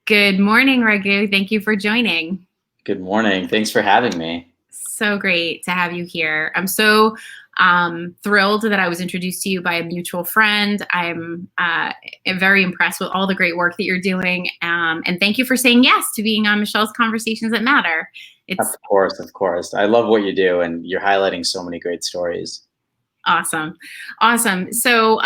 Good morning, Raghu. Thank you for joining. Good morning. Thanks for having me. So great to have you here. I'm so thrilled that I was introduced to you by a mutual friend. I'm very impressed with all the great work that you're doing. And thank you for saying yes to being on Michelle's Conversations That Matter. Of It's course, of course. I love what you do, and you're highlighting so many great stories. awesome. Awesome. So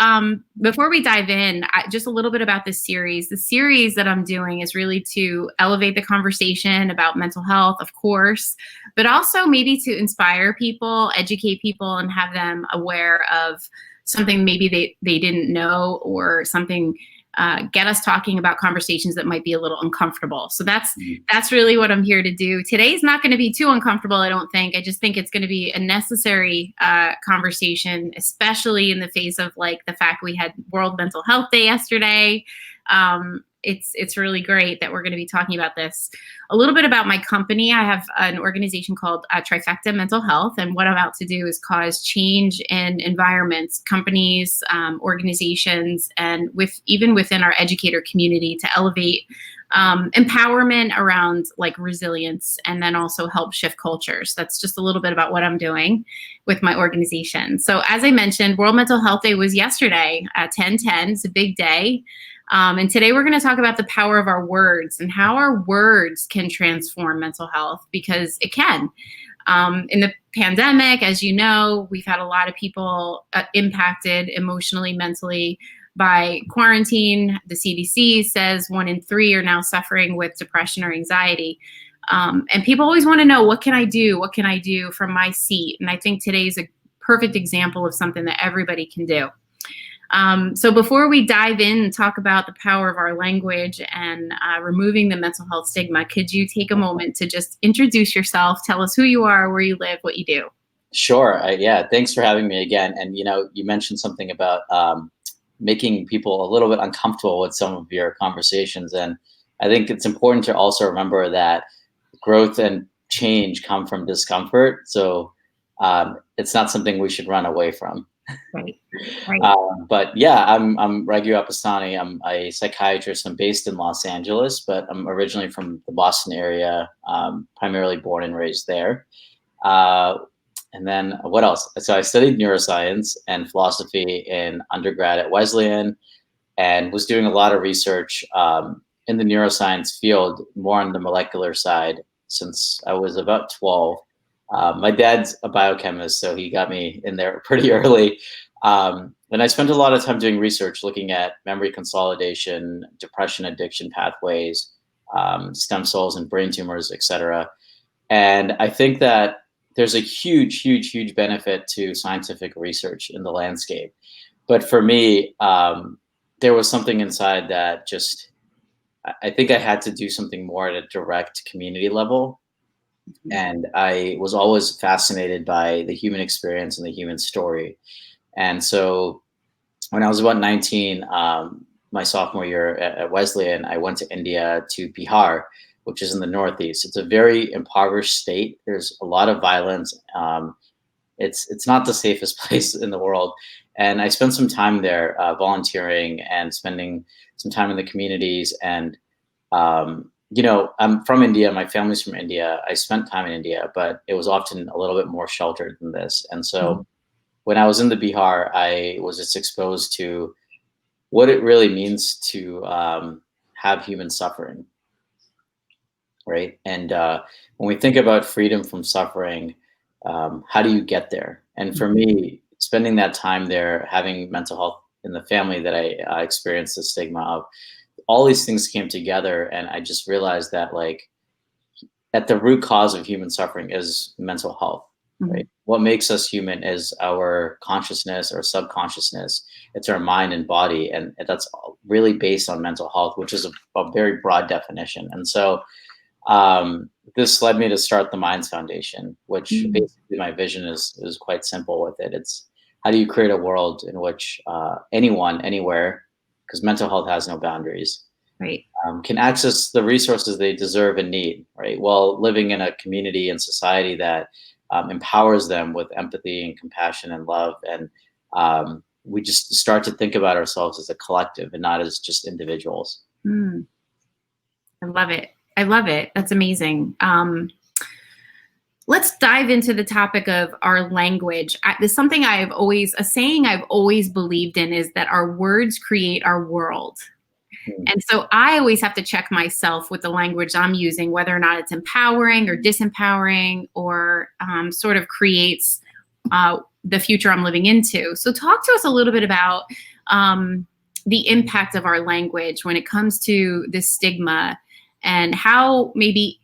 before we dive in, just a little bit about this series. The series that I'm doing is really to elevate the conversation about mental health, of course, but also maybe to inspire people, educate people, and have them aware of something maybe they didn't know, or something, get us talking about conversations that might be a little uncomfortable. So that's really what I'm here to do. Today's not going to be too uncomfortable, I don't think. I just think it's going to be a necessary conversation, especially in the face of like the fact we had World Mental Health Day yesterday. It's really great that we're going to be talking about this. A little bit about my company. I have an organization called Trifecta Mental Health, and what I'm out to do is cause change in environments, companies, organizations, and even within our educator community to elevate empowerment around like resilience, and then also help shift cultures. That's just a little bit about what I'm doing with my organization. So as I mentioned, World Mental Health Day was yesterday at 10/10. It's a big day. And today we're going to talk about the power of our words and how our words can transform mental health, because it can. In the pandemic, as you know, we've had a lot of people impacted emotionally, mentally by quarantine. The CDC says 1 in 3 are now suffering with depression or anxiety. And people always want to know, what can I do? What can I do from my seat? And I think today is a perfect example of something that everybody can do. So before we dive in and talk about the power of our language and removing the mental health stigma, could you take a moment to just introduce yourself, tell us who you are, where you live, what you do? Sure. Yeah. Thanks for having me again. And you mentioned something about making people a little bit uncomfortable with some of your conversations, and I think it's important to also remember that growth and change come from discomfort. So it's not something we should run away from. Right, right. But yeah, I'm Raghu Apastani. I'm a psychiatrist. I'm based in Los Angeles, but I'm originally from the Boston area, primarily born and raised there. Uh, and then what else? So I studied neuroscience and philosophy in undergrad at Wesleyan, and was doing a lot of research in the neuroscience field, more on the molecular side, since I was about 12. My dad's a biochemist, so he got me in there pretty early. And I spent a lot of time doing research looking at memory consolidation, depression, addiction pathways, stem cells and brain tumors, et cetera. And I think that there's a huge, huge, huge benefit to scientific research in the landscape. But for me, there was something inside that just, I think I had to do something more at a direct community level. And I was always fascinated by the human experience and the human story. And so when I was about 19, my sophomore year at Wesleyan, I went to India, to Bihar, which is in the Northeast. It's a very impoverished state. There's a lot of violence. It's not the safest place in the world. And I spent some time there volunteering and spending some time in the communities. And I'm from India. My family's from India. I spent time in India, but it was often a little bit more sheltered than this. And so when I was in the Bihar, I was just exposed to what it really means to have human suffering, right? And when we think about freedom from suffering, how do you get there? And for me, spending that time there, having mental health in the family that I experienced the stigma of, all these things came together, and I just realized that like at the root cause of human suffering is mental health, right? What makes us human is our consciousness or subconsciousness. It's our mind and body, and that's really based on mental health, which is a very broad definition. And so this led me to start the Minds Foundation, which basically my vision is quite simple with it. It's how do you create a world in which anyone, anywhere, because mental health has no boundaries, Right. Can access the resources they deserve and need, right? While living in a community and society that empowers them with empathy and compassion and love. And we just start to think about ourselves as a collective and not as just individuals. I love it. I love it. That's amazing. Let's dive into the topic of our language. There's something a saying I've always believed in is that our words create our world. Mm. And so I always have to check myself with the language I'm using, whether or not it's empowering or disempowering or sort of creates the future I'm living into. So talk to us a little bit about the impact of our language when it comes to this stigma and how maybe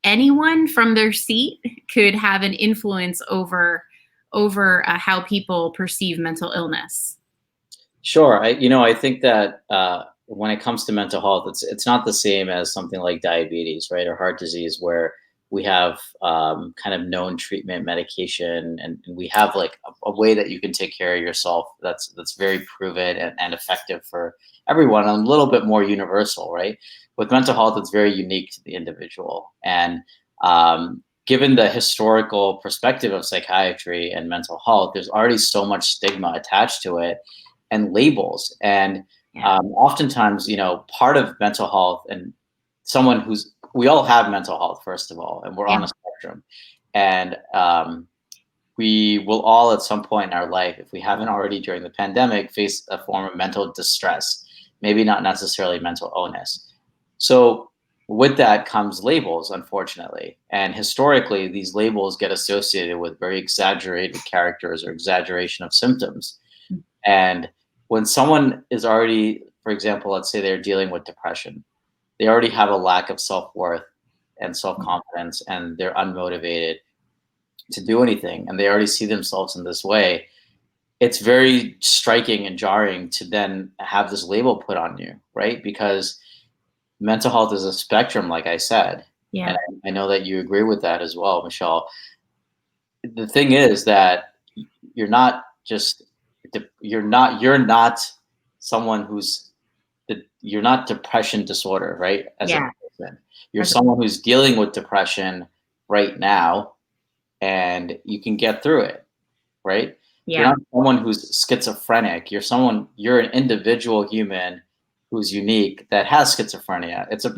anyone from their seat could have an influence over how people perceive mental illness. Sure. I think that when it comes to mental health, it's not the same as something like diabetes, right, or heart disease, where we have kind of known treatment, medication, and we have like a way that you can take care of yourself that's very proven and effective for everyone, and a little bit more universal, right? With mental health, it's very unique to the individual, and given the historical perspective of psychiatry and mental health, there's already so much stigma attached to it and labels. And Yeah. oftentimes, part of mental health and we all have mental health, first of all, and we're Yeah. on a spectrum. And we will all at some point in our life, if we haven't already during the pandemic, face a form of mental distress, maybe not necessarily mental illness. So with that comes labels, unfortunately. And historically, these labels get associated with very exaggerated characters or exaggeration of symptoms. And when someone is already, for example, let's say they're dealing with depression, they already have a lack of self-worth and self-confidence, and they're unmotivated to do anything, and they already see themselves in this way. It's very striking and jarring to then have this label put on you, right? Because mental health is a spectrum, like I said. Yeah. And I know that you agree with that as well, Michelle. The thing is that you're not just you're not someone you're not depression disorder, right? As a Yeah. person, you're someone who's dealing with depression right now, and you can get through it, right? You're Yeah. not someone who's schizophrenic. You're an individual human who's unique that has schizophrenia. It's a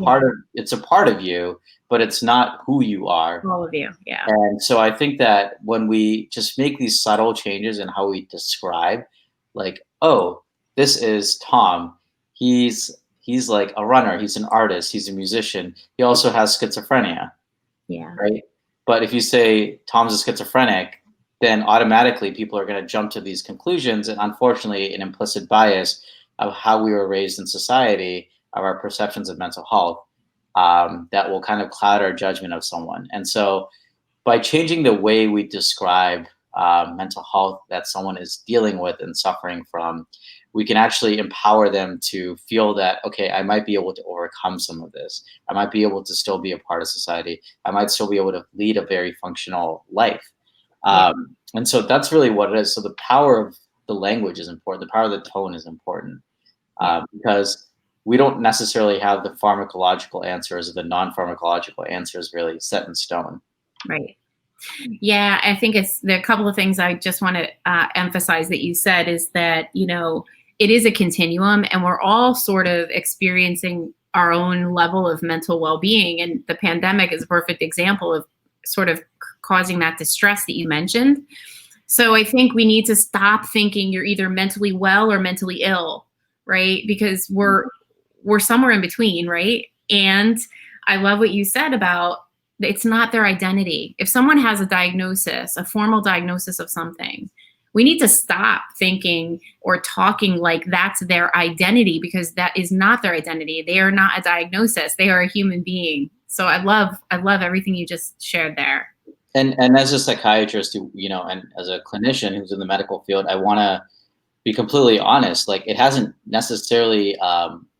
part of you, but it's not who you are. All of you. Yeah. And so I think that when we just make these subtle changes in how we describe, like, oh, this is Tom. He's like a runner. He's an artist. He's a musician. He also has schizophrenia, Yeah. right? But if you say Tom's a schizophrenic, then automatically people are going to jump to these conclusions. And unfortunately, an implicit bias of how we were raised in society, of our perceptions of mental health, that will kind of cloud our judgment of someone. And so by changing the way we describe mental health that someone is dealing with and suffering from, we can actually empower them to feel that, okay, I might be able to overcome some of this. I might be able to still be a part of society. I might still be able to lead a very functional life. And so that's really what it is. So the power of the language is important. The power of the tone is important because we don't necessarily have the pharmacological answers or the non-pharmacological answers really set in stone. Right. Yeah, I think there are a couple of things I just want to emphasize that you said is that, it is a continuum and we're all sort of experiencing our own level of mental well-being. And the pandemic is a perfect example of sort of causing that distress that you mentioned. So I think we need to stop thinking you're either mentally well or mentally ill, right? Because we're somewhere in between, right? And I love what you said about it's not their identity. If someone has a diagnosis, a formal diagnosis of something, we need to stop thinking or talking like that's their identity, because that is not their identity. They are not a diagnosis. They are a human being. So I love everything you just shared there. And as a psychiatrist, and as a clinician who's in the medical field, I want to be completely honest. Like, it hasn't necessarily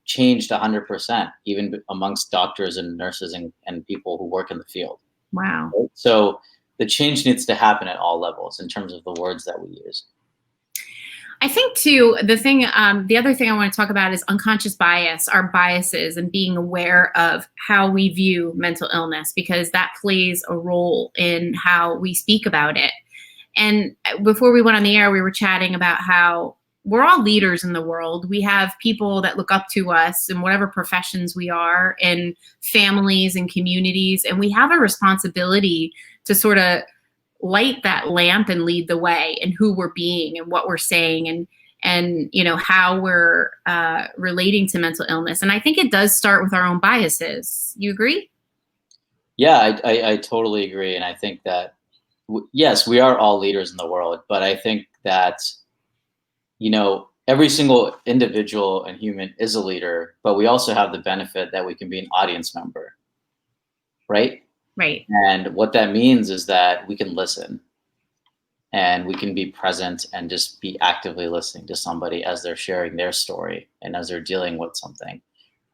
changed 100%, even amongst doctors and nurses and people who work in the field. Wow. Right? So the change needs to happen at all levels in terms of the words that we use. I think too, the other thing I want to talk about is unconscious bias, our biases, and being aware of how we view mental illness, because that plays a role in how we speak about it. And before we went on the air, we were chatting about how we're all leaders in the world. We have people that look up to us in whatever professions we are, in families and communities, and we have a responsibility to sort of light that lamp and lead the way in who we're being and what we're saying, and how we're relating to mental illness. And I think it does start with our own biases. You agree? Yeah, I totally agree. And I think that, yes, we are all leaders in the world, but I think that, every single individual and human is a leader, but we also have the benefit that we can be an audience member, right? Right. And what that means is that we can listen and we can be present and just be actively listening to somebody as they're sharing their story and as they're dealing with something.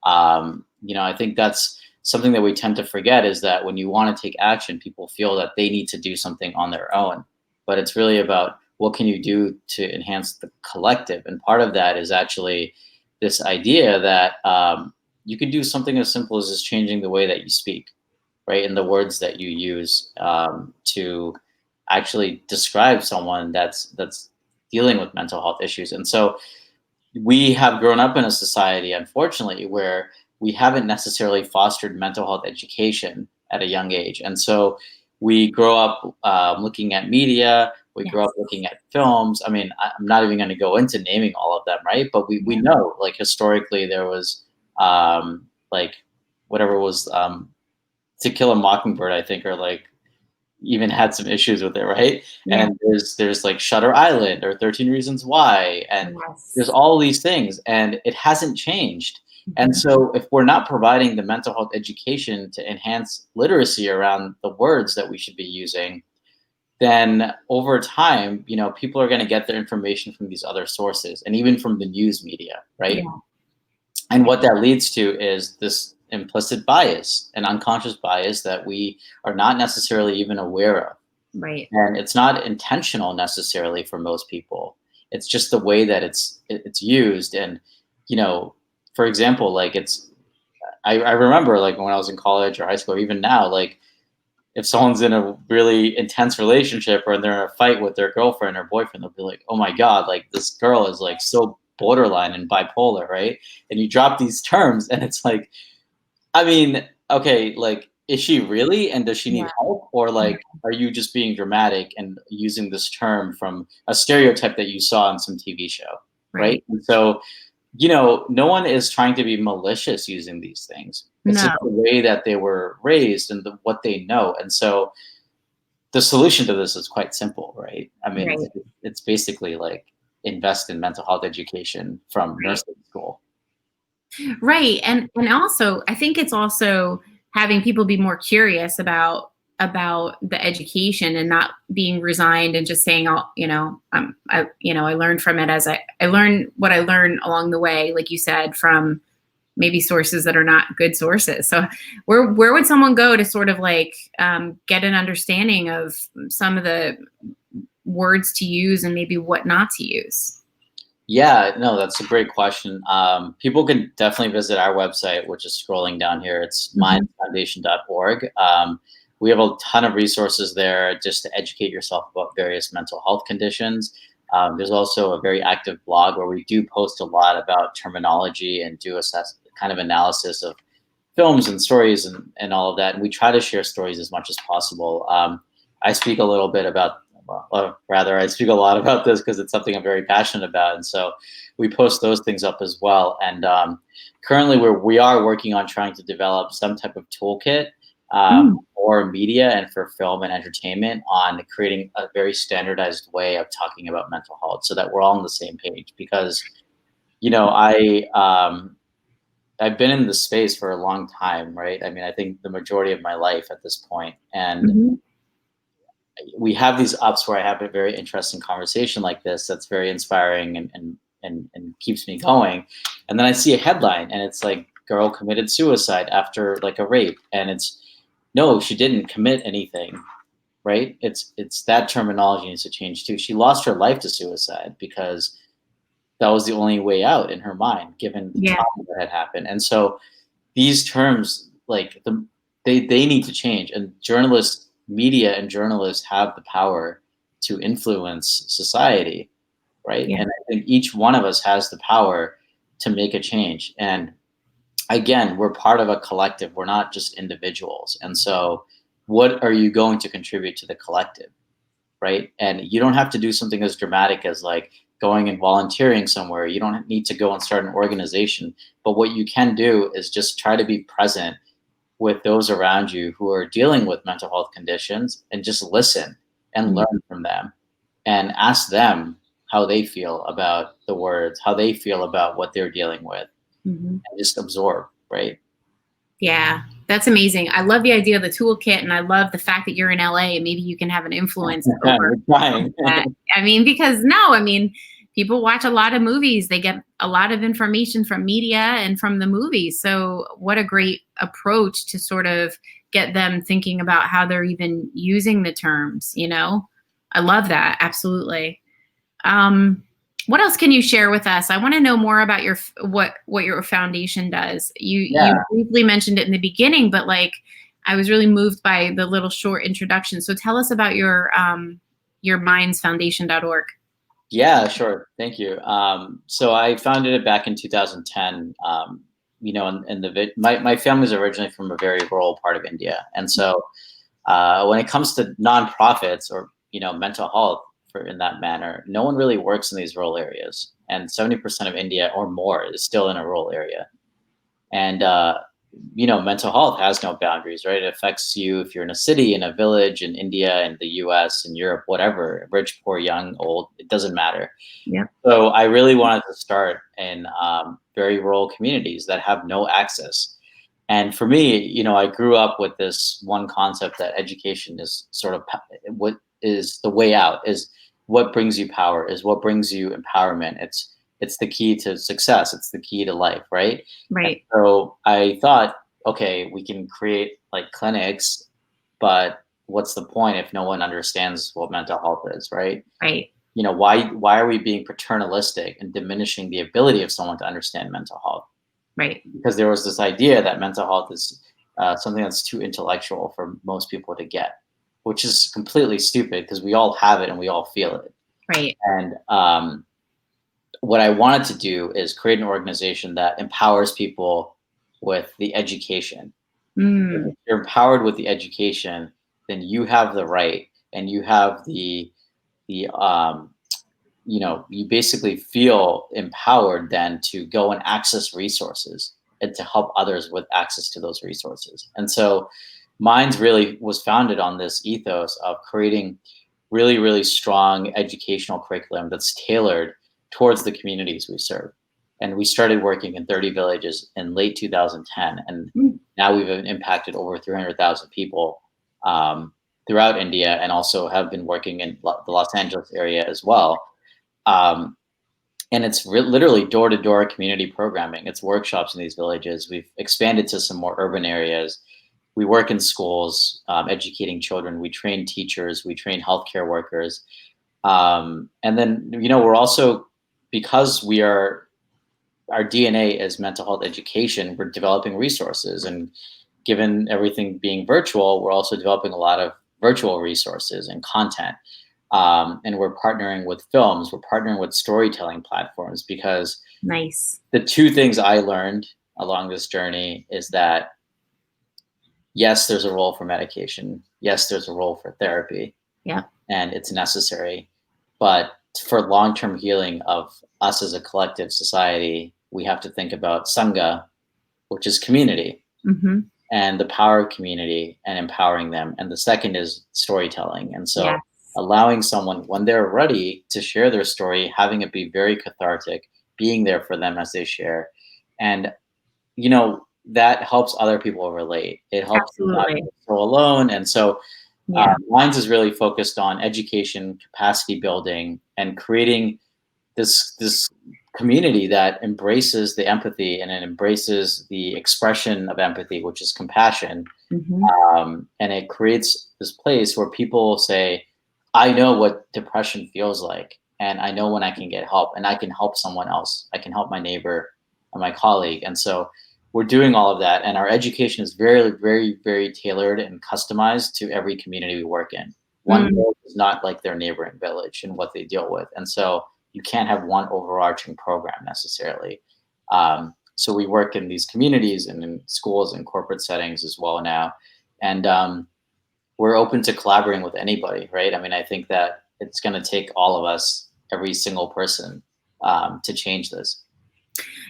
I think that's something that we tend to forget, is that when you want to take action, people feel that they need to do something on their own. But it's really about, what can you do to enhance the collective? And part of that is actually this idea that you can do something as simple as just changing the way that you speak, right? And the words that you use to actually describe someone that's dealing with mental health issues. And so we have grown up in a society, unfortunately, where we haven't necessarily fostered mental health education at a young age. And so we grow up looking at media, we grow up looking at films. I mean, I'm not even going to go into naming all of them, right? But we know, like, historically, there was like whatever was To Kill a Mockingbird, I think, or like even had some issues with it, right? Yeah. And there's like Shutter Island or 13 Reasons Why, and there's all these things, and it hasn't changed. And so if we're not providing the mental health education to enhance literacy around the words that we should be using, then over time, people are going to get their information from these other sources, and even from the news media, right? Yeah. And what that leads to is this implicit bias, an unconscious bias that we are not necessarily even aware of. Right. And it's not intentional necessarily for most people. It's just the way that it's used. And, for example, like I remember, like, when I was in college or high school, or even now, like, if someone's in a really intense relationship or they're in a fight with their girlfriend or boyfriend, they'll be like, oh my God, like, this girl is like so borderline and bipolar, right? And you drop these terms and it's like, I mean, okay, like, is she really? And does she need help? Or, like, are you just being dramatic and using this term from a stereotype that you saw on some TV show, right? And so, no one is trying to be malicious using these things. It's just the way that they were raised and what they know. And so the solution to this is quite simple, right? I mean, it's basically like, invest in mental health education from nursing school. Right. And also, I think it's also having people be more curious about the education and not being resigned and just saying, oh, I learned from it as I learned what I learned along the way, like you said, from maybe sources that are not good sources. So where would someone go to sort of like get an understanding of some of the words to use and maybe what not to use? Yeah, no, that's a great question. People can definitely visit our website, which is scrolling down here. It's mindfoundation.org. We have a ton of resources there just to educate yourself about various mental health conditions. There's also a very active blog where we do post a lot about terminology and do assess kind of analysis of films and stories and all of that. And we try to share stories as much as possible. I speak a little bit about, or rather, I speak a lot about this because it's something I'm very passionate about. And so we post those things up as well. And currently we are working on trying to develop some type of toolkit for media and for film and entertainment on creating a very standardized way of talking about mental health so that we're all on the same page. Because, I've been in this space for a long time, right? I mean, I think the majority of my life at this point. And we have these ups where I have a very interesting conversation like this that's very inspiring and keeps me going. And then I see a headline and it's like, girl committed suicide after like a rape. And it's, no, she didn't commit anything, right? It's that terminology needs to change too. She lost her life to suicide because that was the only way out in her mind, given the trauma that had happened. And so these terms, like, they need to change. And media and journalists have the power to influence society. right? Yeah. And I think each one of us has the power to make a change. And again, we're part of a collective. We're not just individuals. And so, what are you going to contribute to the collective, right? And you don't have to do something as dramatic as like going and volunteering somewhere. You don't need to go and start an organization. But what you can do is just try to be present with those around you who are dealing with mental health conditions and just listen and Mm-hmm. learn from them and ask them how they feel about the words, how they feel about what they're dealing with, Mm-hmm. and just absorb, right? Yeah, that's amazing. I love the idea of the toolkit, and I love the fact that you're in LA and maybe you can have an influence over We're trying. that. I mean, because no, I mean, people watch a lot of movies. They get a lot of information from media and from the movies. So, what a great approach to sort of get them thinking about how they're even using the terms, you know? I love that. Absolutely. Um, what else can you share with us? I want to know more about your what your foundation does. You Yeah. briefly mentioned it in the beginning, but like I was really moved by the little short introduction. So tell us about your mindsfoundation.org. Yeah, sure. Thank you. So I founded it back in 2010. In my family's originally from a very rural part of India, and so when it comes to nonprofits or mental health for in that manner, no one really works in these rural areas, and 70% of India or more is still in a rural area. And mental health has no boundaries, right? It affects you if you're in a city, in a village, in India, in the US, in Europe, whatever, rich, poor, young, old, it doesn't matter. Yeah. So I really wanted to start in very rural communities that have no access. And for me, I grew up with this one concept that education is sort of what is the way out, is what brings you power, is what brings you empowerment. It's the key to success. It's the key to life, right? And Right. so I thought, okay, we can create like clinics, but what's the point if no one understands what mental health is, right? Right. Why are we being paternalistic and diminishing the ability of someone to understand mental health? Right. Because there was this idea that mental health is something that's too intellectual for most people to get, which is completely stupid because we all have it and we all feel it. Right. And what I wanted to do is create an organization that empowers people with the education. Mm. If you're empowered with the education, then you have the right and you have the you basically feel empowered then to go and access resources and to help others with access to those resources. And so Minds really was founded on this ethos of creating really, really strong educational curriculum that's tailored towards the communities we serve. And we started working in 30 villages in late 2010. And Mm. now we've impacted over 300,000 people throughout India, and also have been working in the Los Angeles area as well. Um, and it's literally door-to-door community programming. It's workshops in these villages. We've expanded to some more urban areas. We work in schools, educating children. We train teachers. We train healthcare workers. And then, we're also, because our DNA is mental health education, we're developing resources. And given everything being virtual, we're also developing a lot of virtual resources and content. And we're partnering with films, we're partnering with storytelling platforms, because Nice. the two things I learned along this journey is that yes, there's a role for medication. Yes, there's a role for therapy, Yeah. and it's necessary. But for long-term healing of us as a collective society, we have to think about Sangha, which is community, Mm-hmm. and the power of community and empowering them. And the second is storytelling. And so Yes. allowing someone, when they're ready to share their story, having it be very cathartic, being there for them as they share. And, that helps other people relate. It helps them not Absolutely. feel so alone. And so Yeah. Minds is really focused on education, capacity building, and creating this community that embraces the empathy and it embraces the expression of empathy, which is compassion. Mm-hmm. And it creates this place where people say, I know what depression feels like, and I know when I can get help, and I can help someone else. I can help my neighbor and my colleague. And so we're doing all of that. And our education is very, very, very tailored and customized to every community we work in. One Mm. village is not like their neighboring village and what they deal with. And so you can't have one overarching program necessarily. So we work in these communities and in schools and corporate settings as well now. And we're open to collaborating with anybody, right? I mean, I think that it's going to take all of us, every single person, to change this.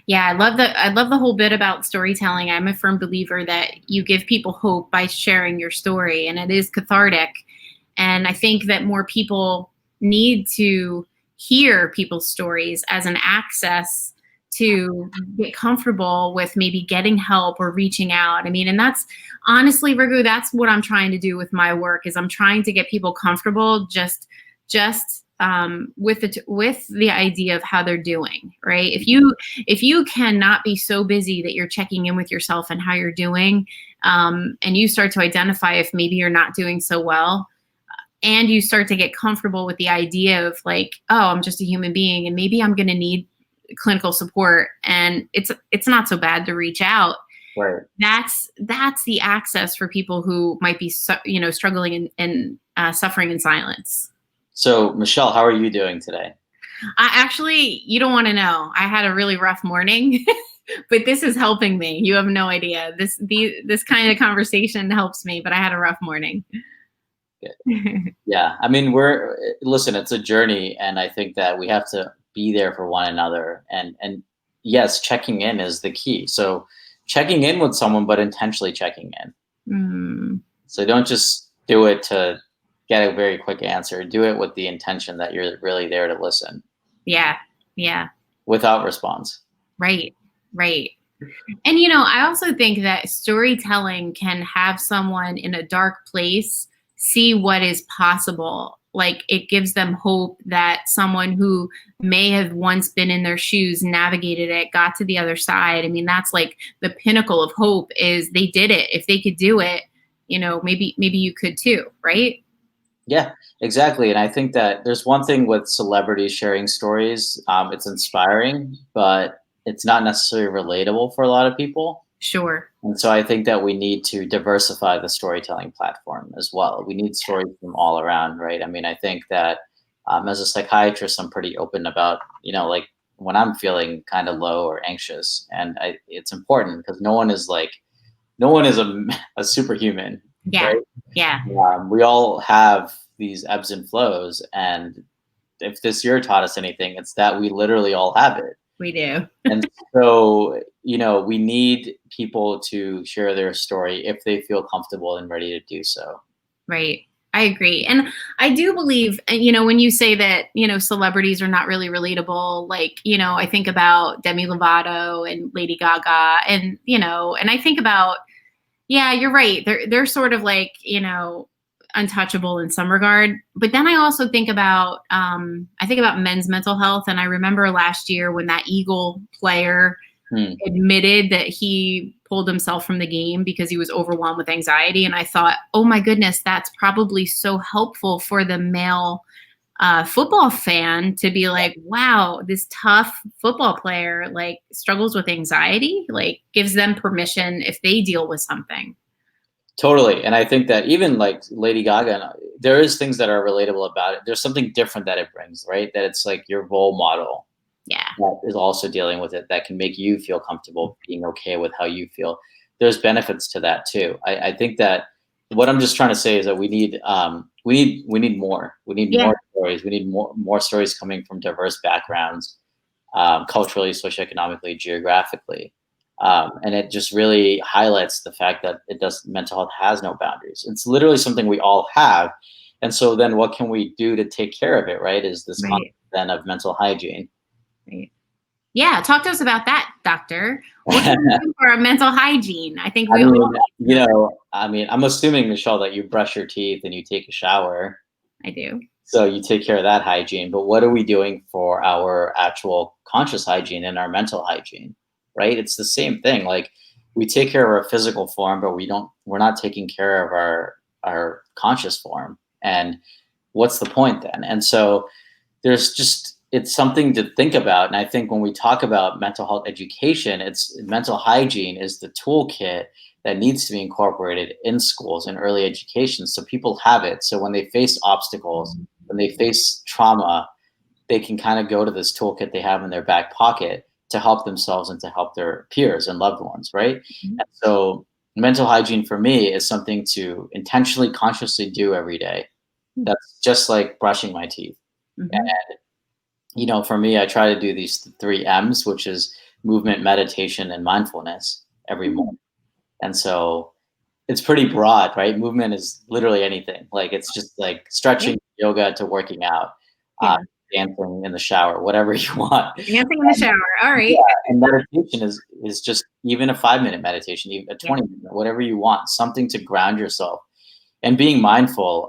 Yeah, I love the whole bit about storytelling. I'm a firm believer that you give people hope by sharing your story, and it is cathartic. And I think that more people need to hear people's stories as an access to get comfortable with maybe getting help or reaching out. I mean, and that's honestly, Raghu, that's what I'm trying to do with my work is I'm trying to get people comfortable just with the idea of how they're doing, right? If you cannot be so busy that you're checking in with yourself and how you're doing, and you start to identify if maybe you're not doing so well, and you start to get comfortable with the idea of like, oh, I'm just a human being and maybe I'm going to need clinical support, and it's not so bad to reach out. Right. That's the access for people who might be struggling and suffering in silence. So Michelle, how are you doing today? You don't want to know. I had a really rough morning, but this is helping me. You have no idea. This kind of conversation helps me, but I had a rough morning. Good. Yeah. I mean, listen, it's a journey, and I think that we have to be there for one another. And yes, checking in is the key. So checking in with someone, but intentionally checking in. Mm. So don't just do it to get a very quick answer. Do it with the intention that you're really there to listen. Yeah. Yeah. Without response. Right. Right. And, I also think that storytelling can have someone in a dark place see what is possible. Like it gives them hope that someone who may have once been in their shoes navigated it, got to the other side. I mean, that's like the pinnacle of hope is they did it. If they could do it, maybe you could too, right? Yeah, exactly. And I think that there's one thing with celebrities sharing stories. It's inspiring, but it's not necessarily relatable for a lot of people. Sure. And so I think that we need to diversify the storytelling platform as well. We need stories from all around, right? I mean, I think that as a psychiatrist, I'm pretty open about, like when I'm feeling kind of low or anxious. And it's important because no one is a superhuman, Yeah. right? Yeah. We all have these ebbs and flows. And if this year taught us anything, it's that we literally all have it. We do. And so, we need people to share their story if they feel comfortable and ready to do so. Right. I agree. And I do believe, when you say that, celebrities are not really relatable, like, I think about Demi Lovato and Lady Gaga and, and I think about, yeah, you're right. They're sort of like, untouchable in some regard. But then I also think about men's mental health. And I remember last year when that Eagle player admitted that he pulled himself from the game because he was overwhelmed with anxiety. And I thought, oh my goodness, that's probably so helpful for the male football fan to be like, wow, this tough football player like struggles with anxiety, like gives them permission if they deal with something. Totally. And I think that even like Lady Gaga, there is things that are relatable about it. There's something different that it brings, right? That it's like your role model. Yeah. That is also dealing with it, that can make you feel comfortable being okay with how you feel. There's benefits to that too. I think that what I'm just trying to say is that we need more. We need more stories. We need more stories coming from diverse backgrounds, culturally, socioeconomically, geographically. And it just really highlights the fact that mental health has no boundaries. It's literally something we all have. And so then what can we do to take care of it, right? Is this concept then of mental hygiene. Right. Yeah, talk to us about that, doctor. What can we do for our mental hygiene? I think I'm assuming, Michelle, that you brush your teeth and you take a shower. I do. So you take care of that hygiene. But what are we doing for our actual conscious hygiene and our mental hygiene, right? It's the same thing. Like we take care of our physical form, but we're not taking care of our conscious form. And what's the point then? And so it's something to think about. And I think when we talk about mental health education, mental hygiene is the toolkit that needs to be incorporated in schools and early education so people have it. So when they face obstacles, when they face trauma, they can kind of go to this toolkit they have in their back pocket to help themselves and to help their peers and loved ones, right? Mhm. And so mental hygiene for me is something to intentionally, consciously do every day. That's just like brushing my teeth. Mhm. You know, for me, I try to do these three M's, which is movement, meditation, and mindfulness every Mhm. morning. And so it's pretty broad, right? Movement is literally anything. Like it's just like Yeah. stretching, yoga to working out, uh, Yeah. dancing in the shower, whatever you want. Dancing in the shower. All Yeah, right. and meditation is just even a 5 minute meditation, even a Yeah. 20 minute, whatever you want, something to ground yourself and being mindful.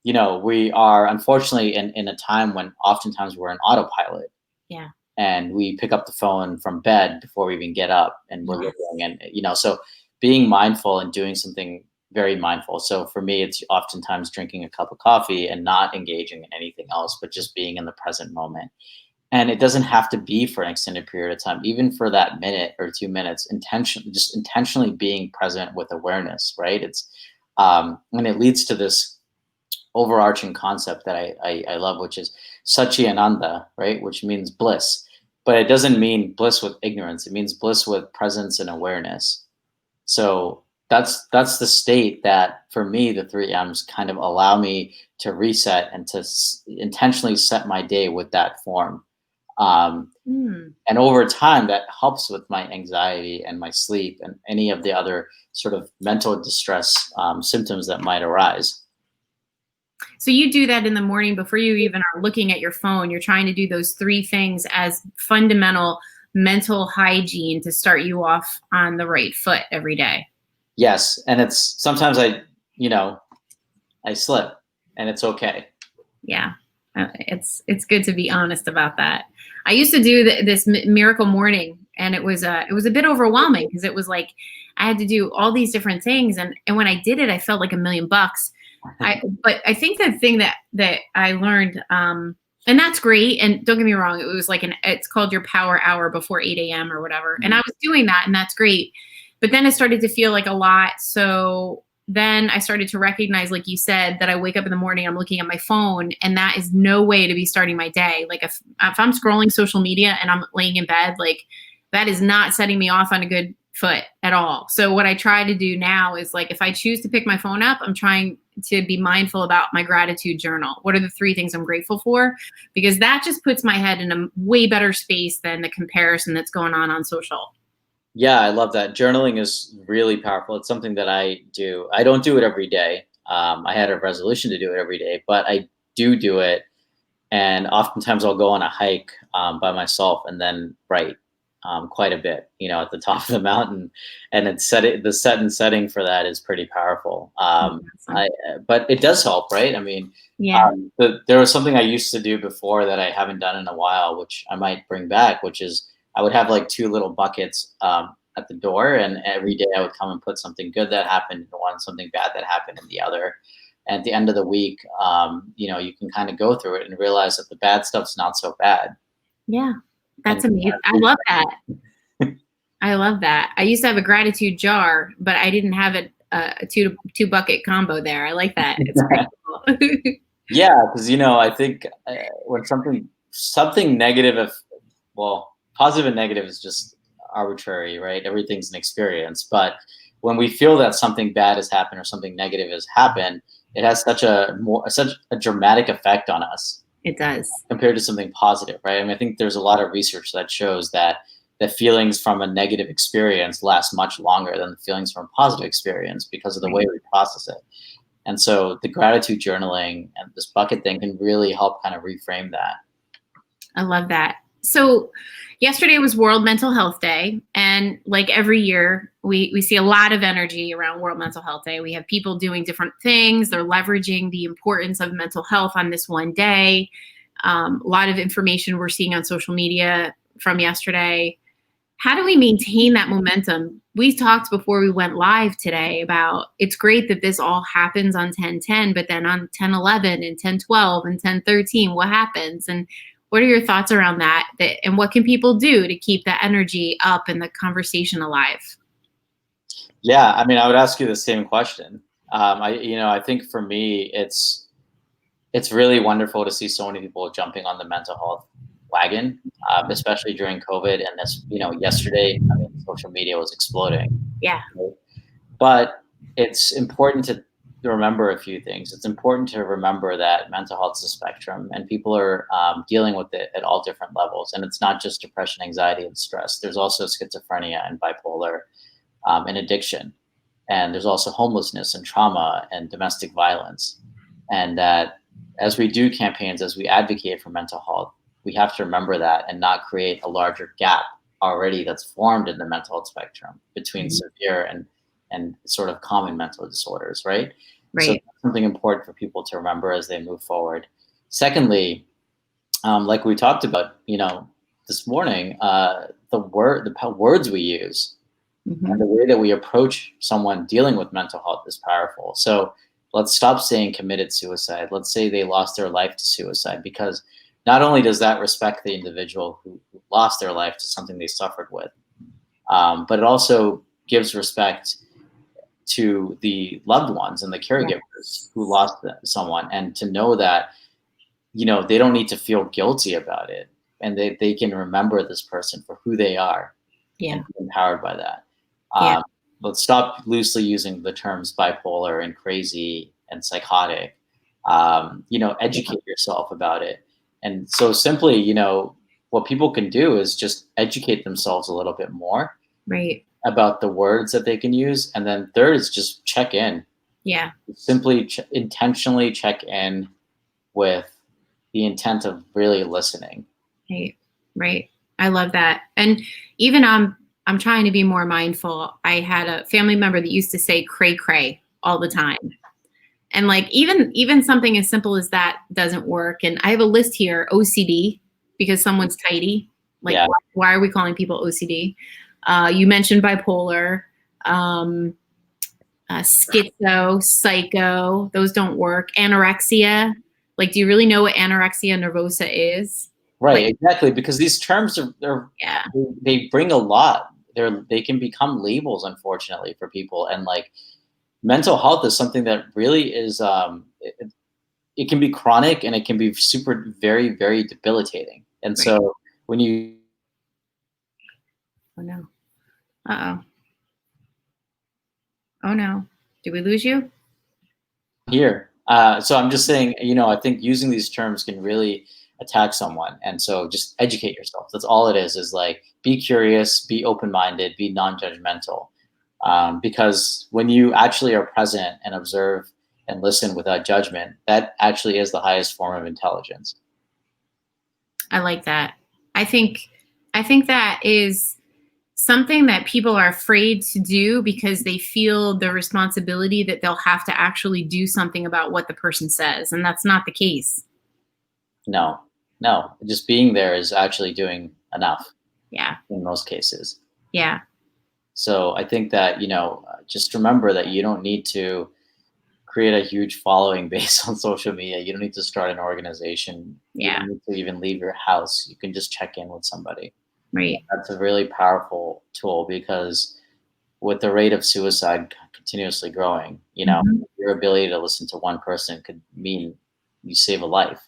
You know, we are unfortunately in a time when oftentimes we're in autopilot Yeah. and we pick up the phone from bed before we even get up and we're Yes. looking and you know, so being mindful and doing something very mindful. So for me, it's oftentimes drinking a cup of coffee and not engaging in anything else, but just being in the present moment. And it doesn't have to be for an extended period of time, even for that minute or 2 minutes, just intentionally being present with awareness, right? It's and it leads to this overarching concept that I love, which is Satchiananda, right? Which means bliss. But it doesn't mean bliss with ignorance. It means bliss with presence and awareness. So that's the state that for me, the three M's kind of allow me to reset and to intentionally set my day with that form. Um, Mm. and over time, that helps with my anxiety and my sleep and any of the other sort of mental distress symptoms that might arise. So you do that in the morning before you even are looking at your phone. You're trying to do those three things as fundamental mental hygiene to start you off on the right foot every day. Yes, and it's sometimes you know, I slip, and it's okay. Yeah. It's good to be honest about that. I used to do this miracle morning, and it was a bit overwhelming because it was like I had to do all these different things, and when I did it, I felt like $1 million. But I think the thing that I learned, and that's great. And don't get me wrong, it was like it's called your power hour before 8 a.m. or whatever, and I was doing that, and that's great. But then it started to feel like a lot, so then I started to recognize, like you said, that I wake up in the morning, I'm looking at my phone, and that is no way to be starting my day. Like if I'm scrolling social media and I'm laying in bed, like that is not setting me off on a good foot at all. So what I try to do now is like if I choose to pick my phone up, I'm trying to be mindful about my gratitude journal. What are the three things I'm grateful for? Because that just puts my head in a way better space than the comparison that's going on social. Yeah, I love that. Journaling is really powerful. It's something that I do. I don't do it every day. I had a resolution to do it every day, but I do it. And oftentimes I'll go on a hike by myself and then write quite a bit, you know, at the top of the mountain. And the set and setting for that is pretty powerful. Awesome. But it does help, right? I mean, Yeah. there was something I used to do before that I haven't done in a while, which I might bring back, which is I would have like two little buckets at the door, and every day I would come and put something good that happened in one, something bad that happened in the other. And at the end of the week, you know, you can kind of go through it and realize that the bad stuff's not so bad. Yeah. And That's amazing. I love that. I love that. I used to have a gratitude jar, but I didn't have a two bucket combo there. I like that. It's pretty cool. yeah, because you know, I think when something negative, if well, positive and negative is just arbitrary, right? Everything's an experience, but when we feel that something bad has happened or something negative has happened, it has such a dramatic effect on us It does. compared to something positive, right? I mean, I think there's a lot of research that shows that the feelings from a negative experience last much longer than the feelings from a positive experience because of the way Right. we process it. And so the gratitude journaling and this bucket thing can really help kind of reframe that. I love that. So yesterday was World Mental Health Day. And like every year, we see a lot of energy around World Mental Health Day. We have people doing different things. They're leveraging the importance of mental health on this one day. A lot of information we're seeing on social media from yesterday. How do we maintain that momentum? We talked before we went live today about it's great that this all happens on 10:10, but then on 10:11 and 10:12 and 10:13, what happens? And what are your thoughts around that? And what can people do to keep that energy up and the conversation alive? Yeah, I mean, I would ask you the same question. I think for me, it's it's really wonderful to see so many people jumping on the mental health wagon, especially during COVID. And this, yesterday, I mean, social media was exploding. Yeah. Right? But it's important to remember a few things. It's important to remember that mental health is a spectrum, and people are dealing with it at all different levels. And it's not just depression, anxiety, and stress. There's also schizophrenia and bipolar, and addiction. And there's also homelessness and trauma and domestic violence. And that as we do campaigns, as we advocate for mental health, we have to remember that and not create a larger gap already that's formed in the mental health spectrum between severe and sort of common mental disorders, right? So Right. that's something important for people to remember as they move forward. Secondly, like we talked about, this morning, the words we use and the way that we approach someone dealing with mental health is powerful. So let's stop saying committed suicide. Let's say they lost their life to suicide, because not only does that respect the individual who lost their life to something they suffered with, but it also gives respect to the loved ones and the caregivers who lost someone, and to know that, they don't need to feel guilty about it, and they can remember this person for who they are Yeah. and be empowered by that. Yeah. Let's stop loosely using the terms bipolar and crazy and psychotic. Educate yourself about it. And so simply, what people can do is just educate themselves a little bit more Right. about the words that they can use. And then third is just check in. Yeah. Simply intentionally check in with the intent of really listening. Right. Right. I love that. And even I'm trying to be more mindful. I had a family member that used to say cray cray all the time. And like even something as simple as that doesn't work. And I have a list here, OCD, because someone's tidy. Like, Yeah. why are we calling people OCD? You mentioned bipolar, schizo, psycho. Those don't work. Anorexia. Like, do you really know what anorexia nervosa is? Right, Like, exactly, because these terms yeah. they bring a lot. They can become labels, unfortunately, for people. And like, mental health is something that really is it can be chronic, and it can be super very, very debilitating. And Right. so when you Oh no. Uh-oh. Oh no. Did we lose you? hear, so I'm just saying, I think using these terms can really attack someone. And so just educate yourself. That's all it is like, be curious, be open-minded, be non-judgmental. Because when you actually are present and observe and listen without judgment, that actually is the highest form of intelligence. I like that. I think that is something that people are afraid to do because they feel the responsibility that they'll have to actually do something about what the person says, and that's not the case. No, just being there is actually doing enough Yeah. in most cases. Yeah. So I think that, just remember that you don't need to create a huge following base on social media. You don't need to start an organization. You Yeah. don't need to even leave your house. You can just check in with somebody. Right. That's a really powerful tool, because with the rate of suicide continuously growing, your ability to listen to one person could mean you save a life.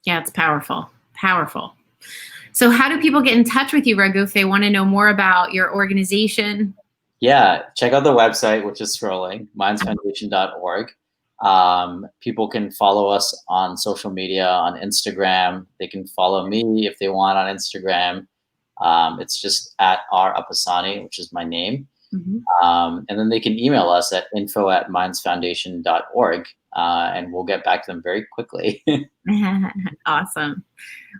Yeah, it's powerful. Powerful. So how do people get in touch with you, Raghu, if they want to know more about your organization? Yeah, check out the website, which is scrolling, mindsfoundation.org. People can follow us on social media, on Instagram. They can follow me if they want on Instagram. It's just at @Apasani, which is my name. And then they can email us at info@mindsfoundation.org, and we'll get back to them very quickly. Awesome.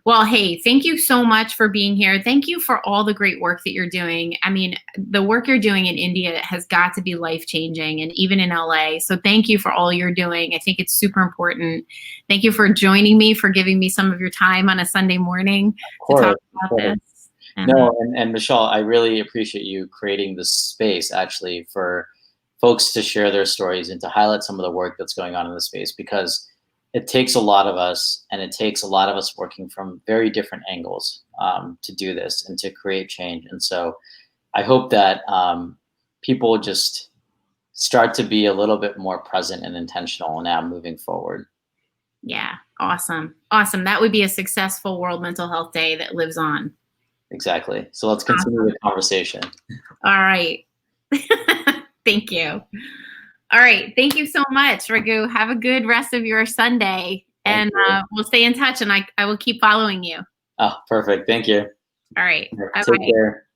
Well, hey, thank you so much for being here. Thank you for all the great work that you're doing. I mean, the work you're doing in India has got to be life-changing, and even in LA. So thank you for all you're doing. I think it's super important. Thank you for joining me, for giving me some of your time on a Sunday morning to talk about this. No, and Michelle, I really appreciate you creating this space actually for folks to share their stories and to highlight some of the work that's going on in the space, because it takes a lot of us, and it takes a lot of us working from very different angles to do this and to create change. And so I hope that people just start to be a little bit more present and intentional now moving forward. Yeah. Awesome. Awesome. That would be a successful World Mental Health Day that lives on. Exactly. So let's continue the conversation. All right. Thank you. All right. Thank you so much, Raghu. Have a good rest of your Sunday. Thank And you. we'll stay in touch, and I will keep following you. Oh, perfect. Thank you. All right. Take Bye-bye. care.